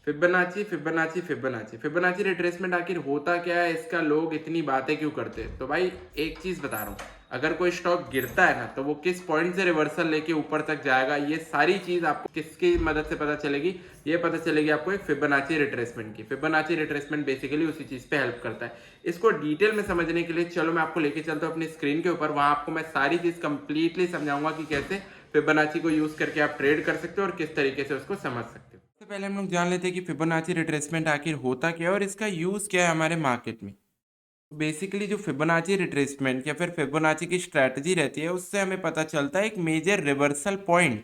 Fibonacci Fibonacci Fibonacci Fibonacci retracement आखिर होता क्या है, इसका लोग इतनी बातें क्यों करते हैं? तो भाई एक चीज बता रहा हूँ, अगर कोई स्टॉक गिरता है ना तो वो किस पॉइंट से रिवर्सल लेके ऊपर तक जाएगा, ये सारी चीज आपको किसकी मदद से पता चलेगी? ये पता चलेगी आपको एक फिबोनाची रिट्रेसमेंट की। फिबोनाची रिट्रेसमेंट बेसिकली उसी चीज पे हेल्प करता है। इसको डिटेल में समझने के लिए चलो मैं आपको लेके चलता हूँ अपनी स्क्रीन के ऊपर, वहां आपको मैं सारी चीज कंप्लीटली समझाऊंगा कि कैसे फिबोनाची को यूज करके आप ट्रेड कर सकते हो और किस तरीके से उसको समझ सकते हो। सबसे पहले हम लोग जान लेते हैं कि फिबोनाची रिट्रेसमेंट आखिर होता क्या है और इसका यूज क्या है हमारे मार्केट में। बेसिकली जो फिबोनाची रिट्रेसमेंट या फिर फिबोनाची की स्ट्रैटेजी रहती है, उससे हमें पता चलता है एक मेजर रिवर्सल पॉइंट,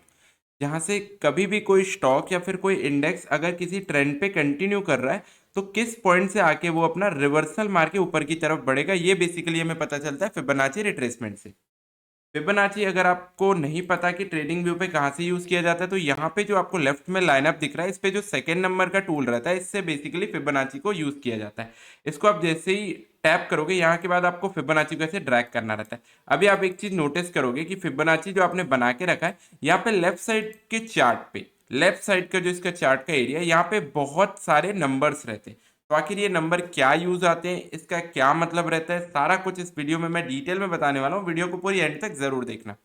जहां से कभी भी कोई स्टॉक या फिर कोई इंडेक्स अगर किसी ट्रेंड पे कंटिन्यू कर रहा है तो किस पॉइंट से आके वो अपना रिवर्सल मार के ऊपर की तरफ बढ़ेगा, ये बेसिकली हमें पता चलता है फिबोनाची रिट्रेसमेंट से। फिबोनाची अगर आपको नहीं पता कि ट्रेडिंग व्यू पे कहाँ से यूज किया जाता है, तो यहाँ पे जो आपको लेफ्ट में लाइनअप दिख रहा है, इस पे जो सेकेंड नंबर का टूल रहता है, इससे बेसिकली फिबोनाची को यूज किया जाता है। इसको आप जैसे ही टैप करोगे, यहाँ के बाद आपको फिबोनाची को ऐसे ड्रैग करना रहता है। अभी आप एक चीज नोटिस करोगे कि फिबोनाची जो आपने बना के रखा है, यहाँ पे लेफ्ट साइड के चार्ट पे, लेफ्ट साइड का जो इसका चार्ट का एरिया है, यहाँ पे बहुत सारे नंबर्स रहते हैं। तो आखिर ये नंबर क्या यूज आते हैं, इसका क्या मतलब रहता है, सारा कुछ इस वीडियो में मैं डिटेल में बताने वाला हूँ। वीडियो को पूरी एंड तक जरूर देखना।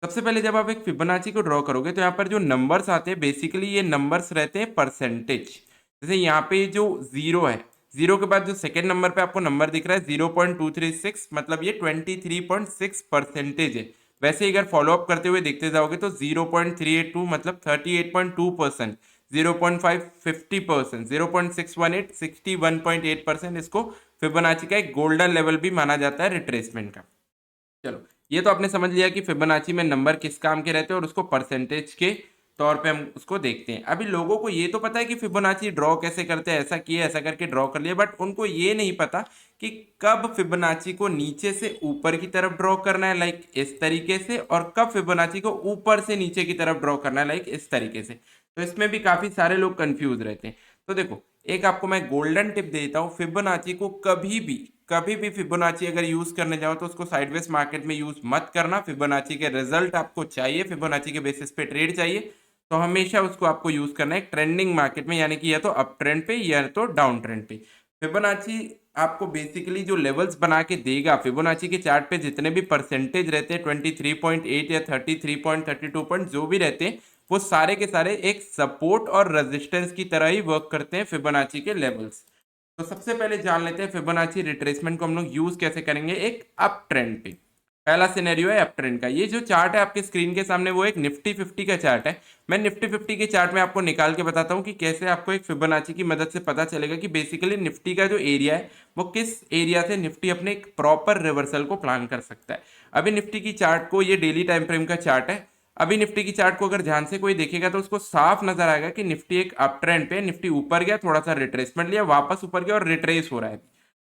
सबसे पहले जब आप एक फिबोनाची को ड्रॉ करोगे तो यहाँ पर जो नंबर्स आते हैं, बेसिकली ये नंबर्स रहते हैं परसेंटेज। जैसे यहाँ पे जो जीरो है, जीरो के बाद जो सेकेंड नंबर पे आपको नंबर दिख रहा है 0.236, मतलब ये 23.6% है। वैसे ही अगर फॉलो अप करते हुए देखते जाओगे तो 0.382 मतलब 38.2%, 0.5 50%, 0.618 61.8%। इसको फिबोनाची का एक गोल्डन लेवल भी माना जाता है रिट्रेसमेंट का। चलो, ये तो आपने समझ लिया कि फिबोनाची में नंबर किस काम के रहते हैं और उसको परसेंटेज के तौर पे हम उसको देखते हैं। अभी लोगों को ये तो पता है कि फिबोनाची ड्रॉ कैसे करते हैं, ऐसा किया ऐसा करके ड्रॉ कर लिया, बट उनको ये नहीं पता कि कब फिबोनाची को नीचे से ऊपर की तरफ ड्रॉ करना है, लाइक इस तरीके से, और कब फिबोनाची को ऊपर से नीचे की तरफ ड्रॉ करना है, लाइक इस तरीके से। तो इसमें भी काफी सारे लोग कंफ्यूज रहते हैं। तो देखो, एक आपको मैं गोल्डन टिप देता हूँ, फिबोनाची को कभी भी फिबोनाची अगर यूज करने जाओ तो उसको साइडवेज मार्केट में यूज मत करना। फिबोनाची के रिजल्ट आपको चाहिए, फिबोनाची के बेसिस पे ट्रेड चाहिए, तो हमेशा उसको आपको यूज करना है ट्रेंडिंग मार्केट में, यानी कि या तो अप ट्रेंड पे या तो डाउन ट्रेंड पे। फिबोनाची आपको बेसिकली जो लेवल्स बना के देगा, फिबोनाची के चार्ट पे जितने भी परसेंटेज रहते हैं 23.8 या 33.32 पॉइंट जो भी रहते हैं, वो सारे के सारे एक सपोर्ट और रेजिस्टेंस की तरह ही वर्क करते हैं फिबोनाची के लेवल्स। तो सबसे पहले जान लेते हैं फिबोनाची रिट्रेसमेंट को हम लोग यूज कैसे करेंगे एक अप ट्रेंड पे। पहला सिनेरियो है अप ट्रेंड का। ये जो चार्ट है आपके स्क्रीन के सामने, वो एक निफ्टी 50 का चार्ट है। मैं निफ्टी 50 के चार्ट में आपको निकाल के बताता हूँ कि कैसे आपको एक फिबोनाची की मदद से पता चलेगा कि बेसिकली निफ्टी का जो एरिया है, वो किस एरिया से निफ्टी अपने एक प्रॉपर रिवर्सल को प्लान कर सकता है। अभी निफ्टी की चार्ट को, ये डेली टाइम फ्रेम का चार्ट है, अभी निफ्टी की चार्ट को अगर ध्यान से कोई देखेगा तो उसको साफ नजर आएगा कि निफ्टी एक अप ट्रेंड पे, निफ्टी ऊपर गया, थोड़ा सा रिट्रेसमेंट लिया, वापस ऊपर गया और रिट्रेस हो रहा है।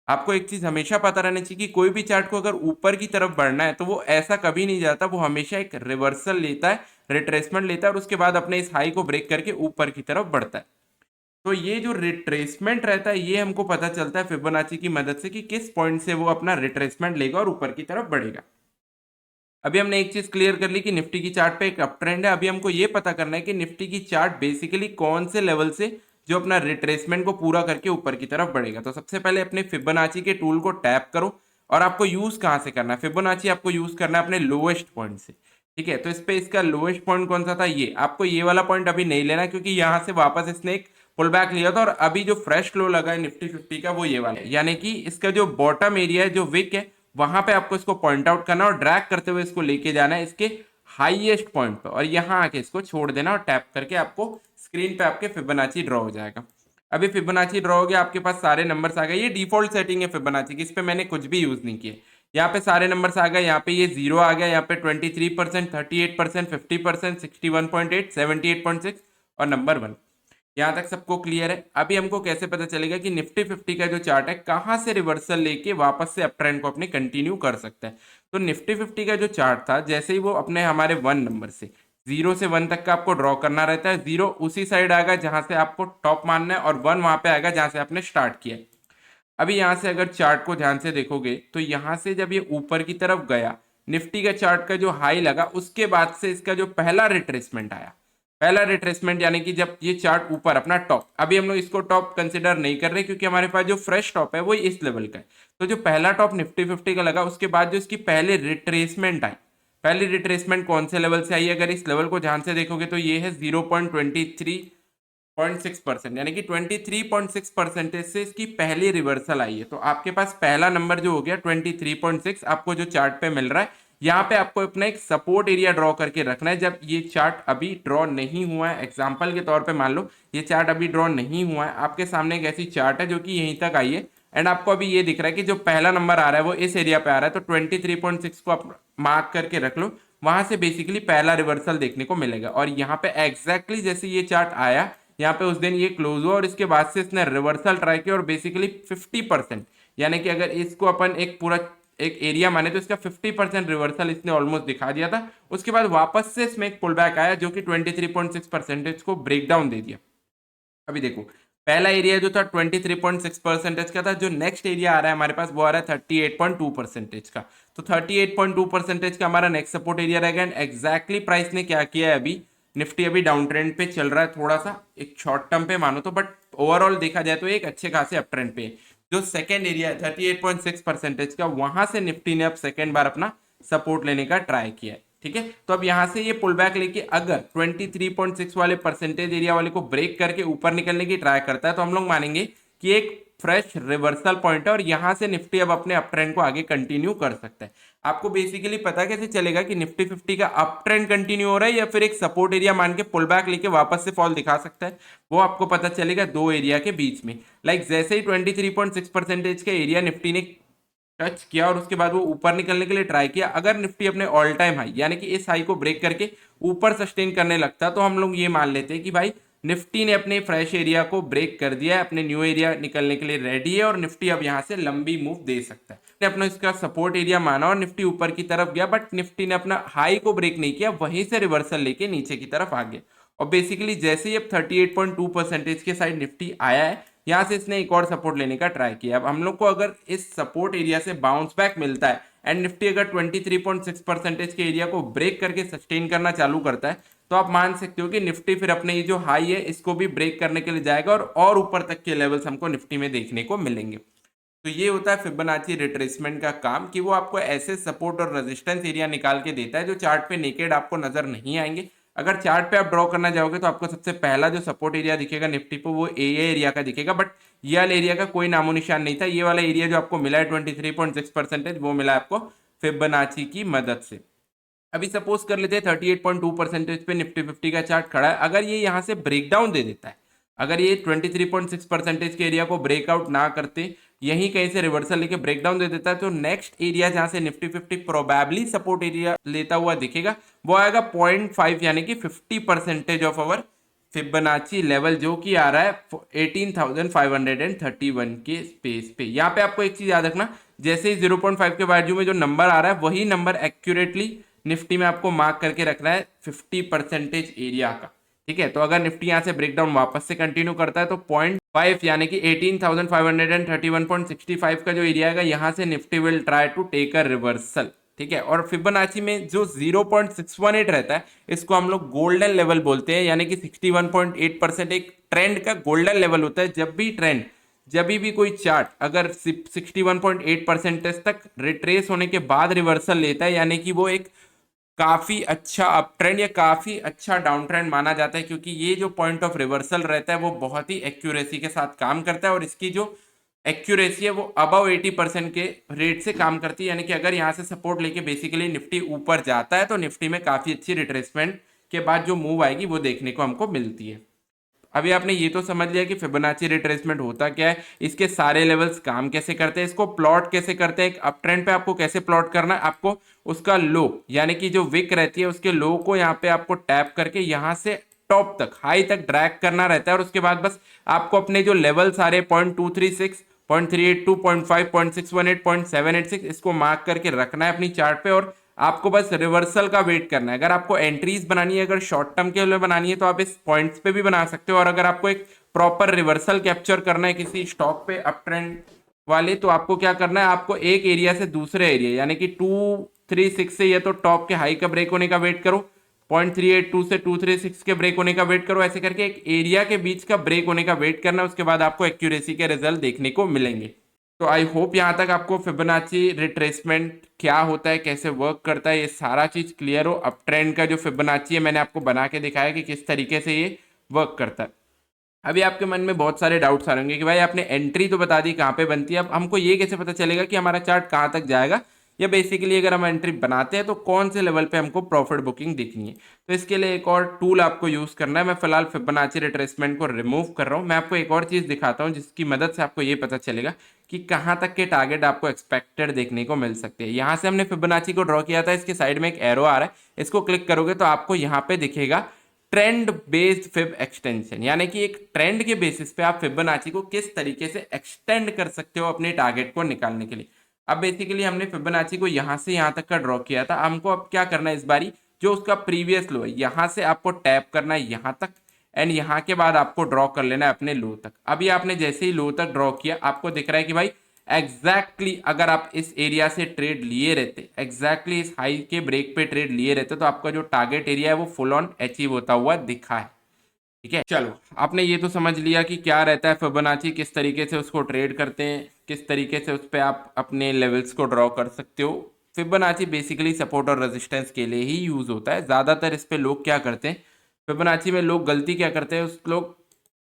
आपको एक चीज हमेशा पता रहनी चाहिए कि कोई भी चार्ट को अगर ऊपर की तरफ बढ़ना है तो वो ऐसा कभी नहीं जाता, वो हमेशा एक रिवर्सल लेता है, रिट्रेसमेंट लेता है और उसके बाद अपने इस हाई को ब्रेक करके ऊपर की तरफ बढ़ता है। तो ये जो रिट्रेसमेंट रहता है, ये हमको पता चलता है फिबोनाची की मदद से कि किस पॉइंट से वो अपना रिट्रेसमेंट लेगा और ऊपर की तरफ बढ़ेगा। अभी हमने एक चीज क्लियर कर ली कि निफ्टी की चार्ट पे एक अप ट्रेंड है। अभी हमको ये पता करना है कि निफ्टी की चार्ट बेसिकली कौन से लेवल से जो अपना रिट्रेसमेंट को पूरा करके ऊपर की तरफ बढ़ेगा। तो सबसे पहले अपने फिबोनाची के टूल को टैप करो, और आपको यूज कहाँ से करना है, फिबोनाची आपको यूज करना है अपने लोएस्ट पॉइंट से। ठीक है, तो इस पे इसका लोएस्ट पॉइंट कौन सा था, ये आपको ये वाला पॉइंट अभी नहीं लेना, क्योंकि यहाँ से वापस इसने एक पुल बैक लिया था और अभी जो फ्रेश लो लगा है निफ्टी 50 का, वो ये वाला है। यानी कि इसका जो बॉटम एरिया है, जो विक है, वहां पे आपको इसको पॉइंट आउट करना और ड्रैग करते हुए इसको लेके जाना है इसके हाईएस्ट पॉइंट पर, और यहाँ आके इसको छोड़ देना और टैप करके आपको स्क्रीन पे आपके फिबोनाची ड्रॉ हो जाएगा। अभी फिबोनाची ड्रॉ हो गया, आपके पास सारे नंबर्स आ गए। ये डिफॉल्ट सेटिंग है फिबोनाची की, इस पे मैंने कुछ भी यूज नहीं किया। यहाँ पे सारे नंबर्स आ गए, यहाँ पे ये जीरो आ गया, यहाँ पे 23%, 38%, 50%, 61.8, 78.6 और नंबर 1। यहाँ तक सबको क्लियर है। अभी हमको कैसे पता चलेगा कि निफ्टी 50 का जो चार्ट है कहाँ से रिवर्सल लेके वापस से अप ट्रेंड को अपने कंटिन्यू कर सकता है। तो निफ्टी 50 का जो चार्ट था, जैसे ही वो अपने हमारे 1 नंबर से 0 से 1 तक का आपको ड्रॉ करना रहता है। 0 उसी साइड आएगा जहां से आपको टॉप मानना है, और 1 वहां पे आएगा जहां से आपने स्टार्ट किया है। अभी यहाँ से अगर चार्ट को ध्यान से देखोगे तो यहाँ से जब ये ऊपर की तरफ गया, निफ्टी का चार्ट का जो हाई लगा, उसके बाद से इसका जो पहला रिट्रेसमेंट आया, पहला रिट्रेसमेंट यानी कि जब ये चार्ट ऊपर अपना टॉप, अभी हम लोग इसको टॉप कंसिडर नहीं कर रहे क्योंकि हमारे पास जो फ्रेश टॉप है वो इस लेवल का है। तो जो पहला टॉप निफ्टी 50 का लगा, उसके बाद जो इसकी पहले रिट्रेसमेंट आई, पहली रिट्रेसमेंट कौन से लेवल से आई, अगर इस लेवल को ध्यान से देखोगे तो ये है 0.23.6%, यानी कि 23.6% से इसकी पहली रिवर्सल आई है। तो आपके पास पहला नंबर जो हो गया 23.6 आपको जो चार्ट पे मिल रहा है। यहाँ पे आपको अपना एक सपोर्ट एरिया ड्रॉ करके रखना है। जब ये चार्ट अभी ड्रॉ नहीं हुआ है, एग्जांपल के तौर पे मान लो ये चार्ट अभी ड्रॉ नहीं हुआ है, आपके सामने एक ऐसी चार्ट है जो कि यहीं तक आई है एंड आपको अभी ये दिख रहा है कि जो पहला नंबर आ रहा है वो इस एरिया पे आ रहा है, तो 23.6 को आप मार्क करके रख लो। वहां से बेसिकली पहला रिवर्सल देखने को मिलेगा और यहाँ पे एग्जैक्टली जैसे ये चार्ट आया, यहाँ पे उस दिन ये क्लोज हुआ और इसके बाद से इसने रिवर्सल ट्राई किया और बेसिकली 50%, यानी कि अगर इसको अपन एक पूरा एक एरिया माने तो इसका 50% रिवर्सल इसने ऑलमोस्ट दिखा दिया था। उसके बाद वापस से इसमें एक पुल बैक आया जो कि 23.6% को ब्रेक डाउन दे दिया। अभी देखो पहला एरिया जो था 23.6% का था, जो नेक्स्ट एरिया आ रहा है हमारे पास वो आ रहा है 38.2% का। तो 38.2% का हमारा नेक्स्ट सपोर्ट एरिया रहेगा एंड एग्जैक्टली प्राइस ने क्या किया है, अभी निफ्टी अभी डाउन ट्रेंड पे चल रहा है, थोड़ा सा एक शॉर्ट टर्म पे मानो तो, बट ओवरऑल देखा जाए तो एक अच्छे खासे अप ट्रेंड पे। जो सेकेंड एरिया है 38.6% का, वहां से निफ्टी ने अब सेकेंड बार अपना सपोर्ट लेने का ट्राई किया है। ठीक है, तो अब यहां से ये पुल बैक लेके अगर 23.6 वाले परसेंटेज एरिया वाले को ब्रेक करके ऊपर निकलने की ट्राई करता है तो हम लोग मानेंगे कि एक फ्रेश रिवर्सल पॉइंट है और यहां से निफ्टी अब अपने अप ट्रेंड को आगे कंटिन्यू कर सकता है। आपको बेसिकली पता कैसे चलेगा कि निफ्टी 50 का अप ट्रेंड कंटिन्यू हो रहा है या फिर एक सपोर्ट एरिया मान के पुल बैक लेके वापस से फॉल दिखा सकता है? वो आपको पता चलेगा दो एरिया के बीच में। जैसे ही 23.6% का एरिया निफ्टी ने टच किया और उसके बाद वो ऊपर निकलने के लिए ट्राई किया, अगर निफ्टी अपने ऑल टाइम हाई यानी कि इस हाई को ब्रेक करके ऊपर सस्टेन करने लगता तो हम लोग ये मान लेते हैं कि भाई निफ्टी ने अपने फ्रेश एरिया को ब्रेक कर दिया है, अपने न्यू एरिया निकलने के लिए रेडी है और निफ्टी अब यहाँ से लंबी मूव दे सकता है। ने अपना इसका सपोर्ट एरिया माना और निफ्टी ऊपर की तरफ गया, बट निफ्टी ने अपना हाई को ब्रेक नहीं किया, वहीं से रिवर्सल लेके नीचे की तरफ आ गया और बेसिकली जैसे ही अब 38.2% के साइड निफ्टी आया है, यहाँ से इसने एक और सपोर्ट लेने का ट्राई किया। अब हम लोग को अगर इस सपोर्ट एरिया से बाउंस बैक मिलता है एंड निफ्टी अगर 23.6% के एरिया को ब्रेक करके सस्टेन करना चालू करता है तो आप मान सकते हो कि निफ्टी फिर अपने ये जो हाई है इसको भी ब्रेक करने के लिए जाएगा और ऊपर तक के लेवल्स हमको निफ्टी में देखने को मिलेंगे। तो ये होता है फिबोनाची रिट्रेसमेंट का काम कि वो आपको ऐसे सपोर्ट और रेजिस्टेंस एरिया निकाल के देता है जो चार्ट पे नेकेड आपको नजर नहीं आएंगे। अगर चार्ट पे आप ड्रॉ करना जाओगे तो आपको सबसे पहला जो सपोर्ट एरिया दिखेगा निफ्टी पे वो ए एरिया का दिखेगा, बट ये वाला एरिया का कोई नामो निशान नहीं था। ये वाला एरिया जो आपको मिला है 23.6% वो मिला है आपको फिबोनाची की मदद से। अभी सपोज कर लेते हैं 38.2% पे निफ्टी 50 का चार्ट खड़ा है, अगर ये यहाँ से ब्रेकडाउन दे देता है, अगर ये 23.6% के एरिया को ब्रेकआउट ना करते यहीं कहीं से रिवर्सल लेके ब्रेकडाउन दे देता है तो नेक्स्ट एरिया जहां से निफ्टी 50 प्रोबेबली सपोर्ट एरिया लेता हुआ दिखेगा वो आएगा 0.5 यानी कि 50% ऑफ अवर फिबोनाची लेवल, जो कि आ रहा है 18,531 के स्पेस पे। यहाँ पे आपको एक चीज याद रखना, जैसे ही 0.5 के बाजू में जो नंबर आ रहा है वही नंबर एक्यूरेटली निफ्टी में आपको मार्क करके रखना है 50% एरिया का। ठीक है, तो अगर निफ्टी यहाँ से ब्रेकडाउन वापस से कंटिन्यू करता है तो 0.5 यानी कि 18,531.65 का जो एरिया है यहाँ से Nifty will try to take a reversal. ठीक है, और फिबोनाची में जो 0.618 रहता है इसको हम लोग गोल्डन लेवल बोलते हैं, यानी कि 61.8% एक ट्रेंड का गोल्डन लेवल होता है। जब भी कोई चार्ट अगर 61.8% तक रिट्रेस होने के बाद रिवर्सल लेता है यानी कि वो एक काफी अच्छा अप ट्रेंड या काफी अच्छा डाउन ट्रेंड माना जाता है, क्योंकि ये जो पॉइंट ऑफ रिवर्सल रहता है वो बहुत ही एक्यूरेसी के साथ काम करता है और इसकी जो एक्यूरेसी है वो अबव 80% के रेट से काम करती है। यानी कि अगर यहाँ से सपोर्ट लेके बेसिकली निफ्टी ऊपर जाता है तो निफ्टी में काफी अच्छी रिट्रेसमेंट के बाद जो मूव आएगी वो देखने को हमको मिलती है। अभी आपने ये तो समझ लिया कि फिबोनाची रिट्रेसमेंट होता क्या है, इसके सारे लेवल्स काम कैसे करते हैं, इसको प्लॉट कैसे करते हैं, एक अप ट्रेंड पे आपको कैसे प्लॉट करना है, आपको उसका लो यानी कि जो विक रहती है उसके लो को यहाँ पे आपको टैप करके यहाँ से टॉप तक हाई तक ड्रैग करना रहता है और उसके बाद बस आपको अपने जो लेवल सारे 0.236 0.382 0.5 0.618 0.786 इसको मार्क करके रखना है अपनी चार्ट पे और आपको बस रिवर्सल का वेट करना है। अगर आपको एंट्रीज बनानी है, अगर शॉर्ट टर्म के लिए बनानी है तो आप इस पॉइंट्स पे भी बना सकते हो और अगर आपको एक प्रॉपर रिवर्सल कैप्चर करना है किसी स्टॉक पे अप ट्रेंड वाले तो आपको क्या करना है, आपको एक एरिया से दूसरे एरिया यानी कि 236 से या तो टॉप के हाई का ब्रेक होने का वेट करो, 0.382 से 236 के ब्रेक होने का वेट करो, ऐसे करके एक एरिया के बीच का ब्रेक होने का वेट करना, उसके बाद आपको एक्यूरेसी के रिजल्ट देखने को मिलेंगे। तो आई होप यहाँ तक आपको फिबोनाची रिट्रेसमेंट क्या होता है, कैसे वर्क करता है, ये सारा चीज क्लियर हो। अप ट्रेंड का जो फिबोनाची है मैंने आपको बना के दिखाया कि किस तरीके से ये वर्क करता है। अभी आपके मन में बहुत सारे डाउट्स आ रहे होंगे कि भाई आपने एंट्री तो बता दी कहाँ पे बनती है, अब हमको ये कैसे पता चलेगा कि हमारा चार्ट कहाँ तक जाएगा, या बेसिकली अगर हम एंट्री बनाते हैं तो कौन से लेवल पे हमको प्रॉफिट बुकिंग दिखनी है। तो इसके लिए एक और टूल आपको यूज करना है। मैं फिलहाल फिबोनाची रिट्रेसमेंट को रिमूव कर रहा हूँ। मैं आपको एक और चीज दिखाता हूँ जिसकी मदद से आपको ये पता चलेगा कि कहाँ तक के टारगेट आपको एक्सपेक्टेड देखने को मिल सकते हैं। यहाँ से हमने फिबोनाची को ड्रॉ किया था, इसके साइड में एक एरो आ रहा है, इसको क्लिक करोगे तो आपको यहाँ पे दिखेगा ट्रेंड बेस्ड फिब एक्सटेंशन, यानी कि एक ट्रेंड के बेसिस पे आप फिबोनाची को किस तरीके से एक्सटेंड कर सकते हो अपने टारगेट को निकालने के लिए। अब बेसिकली हमने फिबोनाची को यहां से यहां तक का ड्रॉ किया था, हमको अब क्या करना है, इस बारी जो उसका प्रीवियस लो है यहां से आपको टैप करना है यहां तक, एंड यहां के बाद आपको ड्रॉ कर लेना है अपने लो तक। अभी आपने जैसे ही लो तक ड्रॉ किया आपको दिख रहा है कि भाई अगर आप इस एरिया से ट्रेड लिए रहते, इस हाई के ब्रेक पे ट्रेड लिए रहते, तो आपका जो टारगेट एरिया है वो फुल ऑन अचीव होता हुआ दिखा है। ठीक है, चलो आपने ये तो समझ लिया कि क्या रहता है फिबोनाची, किस तरीके से उसको ट्रेड करते हैं, किस तरीके से उस पर आप अपने लेवल्स को ड्रॉ कर सकते हो। फिबोनाची बेसिकली सपोर्ट और रेजिस्टेंस के लिए ही यूज होता है। ज्यादातर इस पे लोग क्या करते हैं, फिबोनाची में लोग गलती क्या करते हैं, उस लोग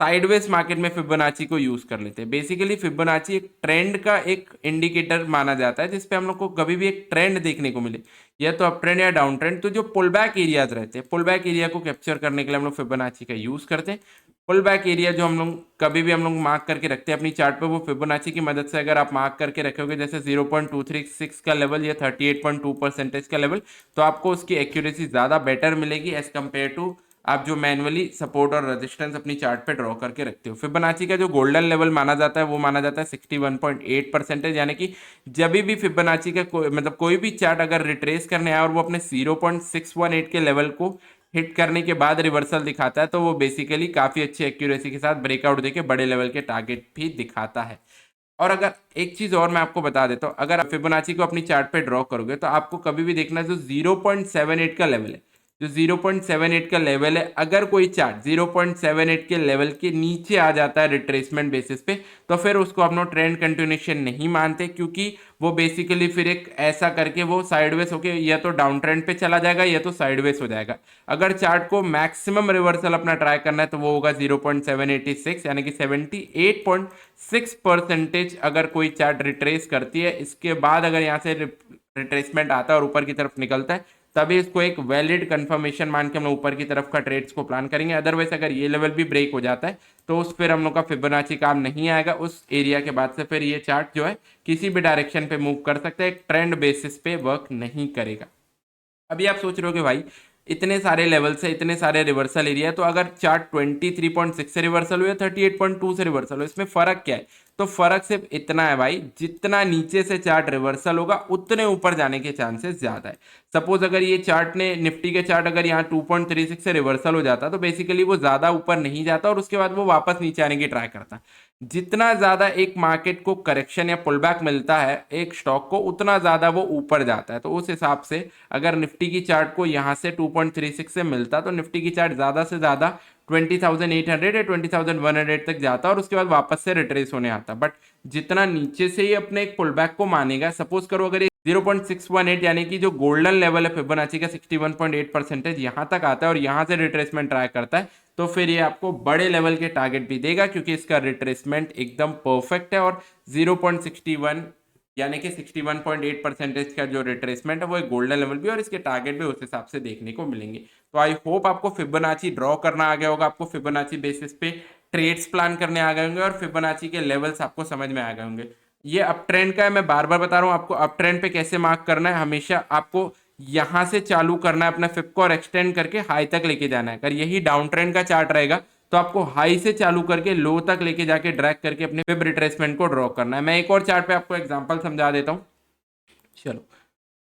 साइडवेज मार्केट में फिबोनाची को यूज कर लेते हैं। बेसिकली फिबोनाची एक ट्रेंड का एक इंडिकेटर माना जाता है जिसपे हम लोग को कभी भी एक ट्रेंड देखने को मिले, या तो अप ट्रेंड या डाउन ट्रेंड, तो जो पुल बैक एरियाज रहते हैं, पुल बैक एरिया को कैप्चर करने के लिए हम लोग फिबोनाची का यूज करते हैं। पुल बैक एरिया जो हम लोग कभी भी हम लोग मार्क करके रखते हैं अपनी चार्ट पे, वो फिबोनाची की मदद से अगर आप मार्क करके रखोगे, जैसे 0.236 का लेवल या 38.2% का लेवल, तो आपको उसकी एक्यूरेसी ज्यादा बेटर मिलेगी एज कम्पेयर टू आप जो मैनुअली सपोर्ट और रेजिस्टेंस अपनी चार्ट पे ड्रॉ करके रखते हो। फिबोनाची का जो गोल्डन लेवल माना जाता है वो माना जाता है 61.8%, यानी कि जब भी फिबोनाची का मतलब कोई भी चार्ट अगर रिट्रेस करने आए और वो अपने 0.618 के लेवल को हिट करने के बाद रिवर्सल दिखाता है, तो वो बेसिकली काफी अच्छी एक्यूरेसी के साथ ब्रेकआउट देके बड़े लेवल के टारगेट भी दिखाता है। और अगर एक चीज और मैं आपको बता देता हूँ, अगर आप फिबोनाची को अपनी चार्ट पे ड्रॉ करोगे तो आपको कभी भी देखना है जो 0.78 का लेवल है, जो 0.78 का लेवल है, अगर कोई चार्ट 0.78 के लेवल के नीचे आ जाता है रिट्रेसमेंट बेसिस पे, तो फिर उसको अपना ट्रेंड कंटिन्यूएशन नहीं मानते, क्योंकि वो बेसिकली फिर एक ऐसा करके वो साइडवेज होके या तो डाउन ट्रेंड पे चला जाएगा या तो साइडवेज हो जाएगा। अगर चार्ट को मैक्सिमम रिवर्सल अपना ट्राई करना है तो वो होगा 0.786, यानी कि 78.6% अगर कोई चार्ट रिट्रेस करती है, इसके बाद अगर यहाँ से रिट्रेसमेंट आता है और ऊपर की तरफ निकलता है, तभी इसको एक वैलिड कंफर्मेशन मान के हम लोग ऊपर की तरफ का ट्रेड्स को प्लान करेंगे। अदरवाइज अगर ये लेवल भी ब्रेक हो जाता है तो उस फिर हम लोग का फिबोनाची काम नहीं आएगा। उस एरिया के बाद से फिर ये चार्ट जो है किसी भी डायरेक्शन पे मूव कर सकता है, एक ट्रेंड बेसिस पे वर्क नहीं करेगा। अभी आप सोच रहे हो कि भाई इतने सारे लेवल से इतने सारे रिवर्सल एरिया, तो अगर चार्ट 23.6 से रिवर्सल हो या 38.2 से रिवर्सल हो, इसमें फर्क क्या है? तो फर्क सिर्फ इतना है भाई, जितना नीचे से चार्ट रिवर्सल होगा उतने ऊपर जाने के चांसेस ज्यादा है। सपोज अगर ये चार्ट ने निफ्टी के चार्ट अगर यहाँ 2.36 से रिवर्सल हो जाता तो बेसिकली वो ज्यादा ऊपर नहीं जाता और उसके बाद वो वापस नीचे आने की ट्राई करता। जितना ज्यादा एक मार्केट को करेक्शन या पुलबैक मिलता है एक स्टॉक को, उतना ज्यादा वो ऊपर जाता है। तो उस हिसाब से अगर निफ्टी की चार्ट को यहाँ से 2.36 से मिलता तो निफ्टी की चार्ट ज्यादा से ज्यादा 20,800 या 20,100 तक जाता और उसके बाद वापस से रिट्रेस होने आता। बट जितना नीचे से ही अपने एक पुलबैक को मानेगा, सपोज करो अगर 0.618 यानी कि जो गोल्डन लेवल है फिबोनाची का 61.8% यहाँ तक आता है और यहाँ से रिट्रेसमेंट ट्राई करता है, तो फिर ये आपको बड़े लेवल के टारगेट भी देगा, क्योंकि इसका रिट्रेसमेंट एकदम परफेक्ट है। और 0.61 यानी कि 61.8% का जो रिट्रेसमेंट है वो एक गोल्डन लेवल भी, और इसके टारगेट भी उस हिसाब से देखने को मिलेंगे। तो आई होप आपको फिबोनाची ड्रॉ करना आ गया होगा, आपको फिबोनाची बेसिस पे ट्रेड्स प्लान करने आ गए होंगे और फिबोनाची के लेवल्स आपको समझ में आ गए होंगे। ये अप ट्रेंड का है, मैं बार बार बता रहा हूँ आपको अप ट्रेंड पे कैसे मार्क करना है। हमेशा आपको यहां से चालू करना है अपना फिब को और एक्सटेंड करके हाई तक लेके जाना है। अगर यही डाउन ट्रेंड का चार्ट रहेगा तो आपको हाई से चालू करके लो तक लेके जाके ड्रैग करके अपने फिब रिट्रेसमेंट को ड्रॉ करना है। मैं एक और चार्ट पे आपको एग्जांपल समझा देता हूँ। चलो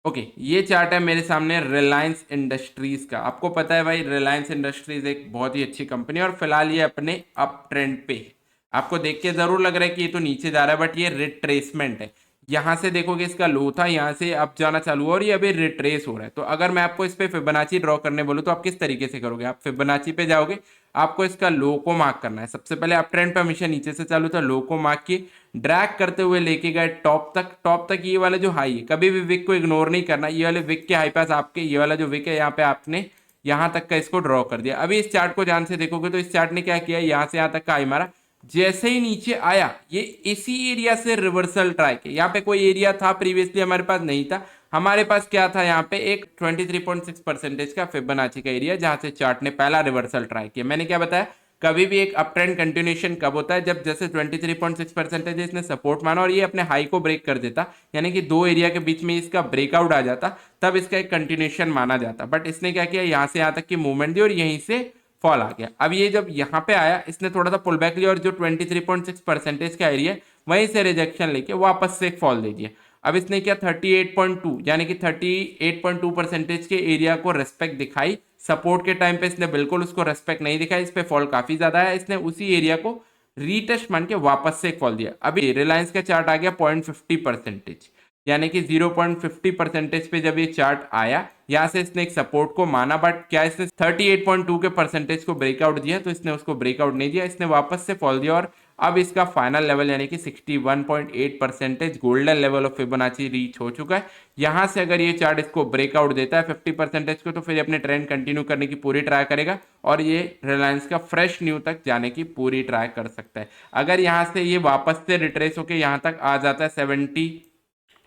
ओके, ये चार्ट है मेरे सामने रिलायंस इंडस्ट्रीज का। आपको पता है भाई रिलायंस इंडस्ट्रीज एक बहुत ही अच्छी कंपनी है और फिलहाल ये अपने अप ट्रेंड पे है। आपको देख के जरूर लग रहा है कि ये तो नीचे जा रहा है, बट ये रिट्रेसमेंट है। यहाँ से देखोगे इसका लो था, यहाँ से अप जाना चालू हुआ और ये अभी रिट्रेस हो रहा है। तो अगर मैं आपको इस पे फिबोनाची ड्रॉ करने बोलूँ तो आप किस तरीके से करोगे? आप फिबोनाची पे जाओगे, आपको इसका लो को मार्क करना है। सबसे पहले अप ट्रेंड पे हमेशा नीचे से चालू था, लो को मार्क किए, ड्रैग करते हुए लेके गए टॉप तक। टॉप तक ये वाला जो हाई है, कभी भी विक को इग्नोर नहीं करना। ये वाले विक के हाई पास आपके ये वाला जो विक है यहाँ पे आपने यहाँ तक का इसको ड्रॉ कर दिया। अभी इस चार्ट को ध्यान से देखोगे तो इस चार्ट ने क्या किया, यहाँ से यहाँ तक का हाई मारा, जैसे ही नीचे आया ये इसी एरिया से रिवर्सल ट्राई किया। यहाँ पे कोई एरिया था प्रीवियसली हमारे पास नहीं था, हमारे पास क्या था यहाँ पे एक 23.6% का फिबोनाची का एरिया, जहां से चार्ट ने पहला रिवर्सल ट्राई किया। मैंने क्या बताया, कभी भी एक अप ट्रेंड कंटिन्यूएशन कब होता है, जब जैसे 23.6% इसने सपोर्ट माना और ये अपने हाई को ब्रेक कर देता, यानी कि दो एरिया के बीच में इसका ब्रेकआउट आ जाता, तब इसका एक कंटिन्यूएशन माना जाता। बट इसने क्या किया, यहाँ से यहाँ तक की मूवमेंट दी और यहीं से फॉल आ गया। अब ये जब यहाँ पे आया इसने थोड़ा सा पुल बैक लिया और जो 23.6% का एरिया वहीं से रिजेक्शन लेके वापस से एक फॉल दे दिया। अब इसने क्या 38.2 यानी कि 38.2% के एरिया को रेस्पेक्ट दिखाई। सपोर्ट के टाइम पे इसने बिल्कुल उसको रेस्पेक्ट नहीं दिखाई, इस पे फॉल काफी ज्यादा है। इसने उसी एरिया को रीटेस्ट मान के वापस से एक फॉल दिया। अभी रिलायंस का चार्ट आ गया 0.50%, यानी कि 0.50% पे जब ये चार्ट आया, यहाँ से इसने एक सपोर्ट को माना, बट क्या इसने 38.2 के परसेंटेज को ब्रेकआउट दिया, तो इसने उसको ब्रेकआउट नहीं दिया, इसने वापस से फॉल दिया और अब इसका फाइनल लेवल यानी कि 61.8% golden level of Fibonacci reach हो चुका है। यहाँ से अगर ये चार्ट इसको ब्रेकआउट देता है 50% को, तो फिर अपने ट्रेंड कंटिन्यू करने की पूरी ट्राई करेगा और ये रिलायंस का फ्रेश न्यू तक जाने की पूरी ट्राई कर सकता है। अगर यहाँ से ये वापस से रिट्रेस होकर यहाँ तक आ जाता है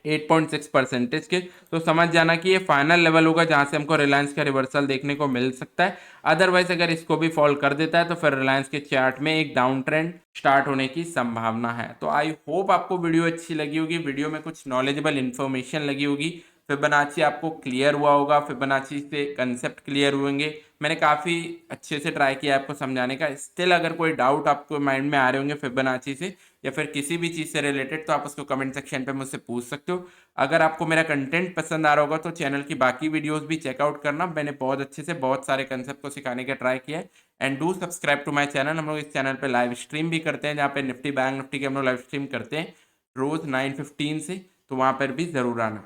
8.6% के, तो समझ जाना कि ये फाइनल लेवल होगा जहां से हमको रिलायंस का रिवर्सल देखने को मिल सकता है। अदरवाइज अगर इसको भी फॉल कर देता है तो फिर रिलायंस के चार्ट में एक डाउन ट्रेंड स्टार्ट होने की संभावना है। तो आई होप आपको वीडियो अच्छी लगी होगी, वीडियो में कुछ नॉलेजेबल इन्फॉर्मेशन लगी होगी, फिबोनाची आपको क्लियर हुआ होगा, फिबोनाची से कंसेप्ट क्लियर होंगे। मैंने काफ़ी अच्छे से ट्राई किया आपको समझाने का। स्टिल अगर कोई डाउट आपको माइंड में आ रहे होंगे फिबोनाची से या फिर किसी भी चीज़ से रिलेटेड, तो आप उसको कमेंट सेक्शन पे मुझसे पूछ सकते हो। अगर आपको मेरा कंटेंट पसंद आ रहा होगा तो चैनल की बाकी वीडियोस भी चेकआउट करना, मैंने बहुत अच्छे से बहुत सारे कंसेप्ट को सिखाने का ट्राई किया है। And do subscribe to my channel. हम लोग इस चैनल पे लाइव स्ट्रीम भी करते हैं, जहाँ पे निफ्टी बैंक निफ्टी के हम लोग लाइव स्ट्रीम करते हैं रोज़ 9:15 से, तो वहाँ पर भी ज़रूर आना।